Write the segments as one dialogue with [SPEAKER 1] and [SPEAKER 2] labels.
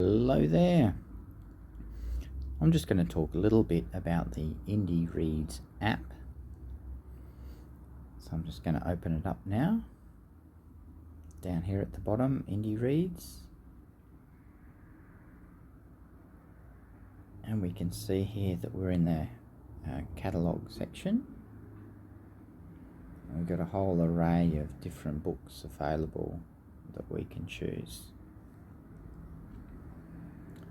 [SPEAKER 1] Hello there. I'm just going to talk a little bit about the indyreads app. So I'm just going to open it up now. Down here at the bottom, indyreads. And we can see here that we're in the catalogue section. And we've got a whole array of different books available that we can choose.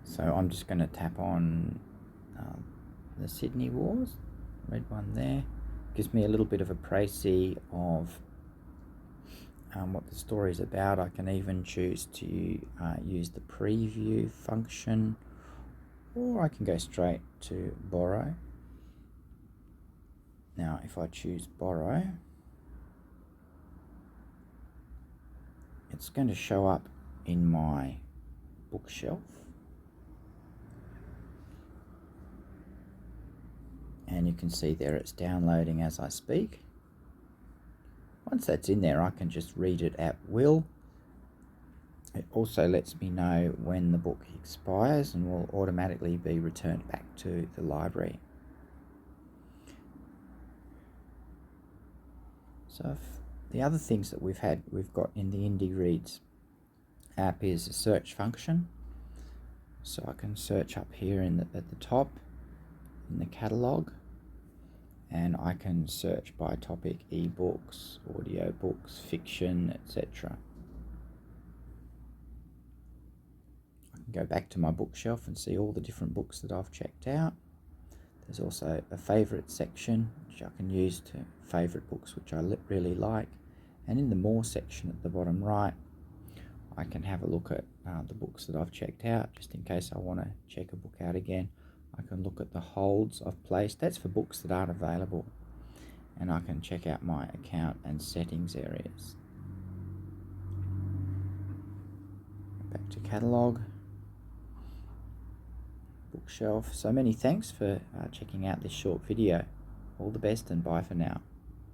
[SPEAKER 1] So I'm just going to tap on the Sydney Wars, red one there. Gives me a little bit of a précis of what the story is about. I can even choose to use the preview function, or I can go straight to borrow. Now if I choose borrow, it's going to show up in my bookshelf. And you can see there it's downloading as I speak. Once that's in there, I can just read it at will. It also lets me know when the book expires and will automatically be returned back to the library. So the other things that we've got in the indyreads app is a search function. So I can search up here at the top in the catalogue, and I can search by topic: ebooks, audiobooks, fiction, etc. I can go back to my bookshelf and see all the different books that I've checked out. There's also a favourite section which I can use to favourite books which I really like, and in the more section at the bottom right I can have a look at the books that I've checked out, just in case I want to check a book out again. I can look at the holds I've placed. That's for books that aren't available. And I can check out my account and settings areas. Back to catalogue, bookshelf. So many thanks for checking out this short video. All the best and bye for now.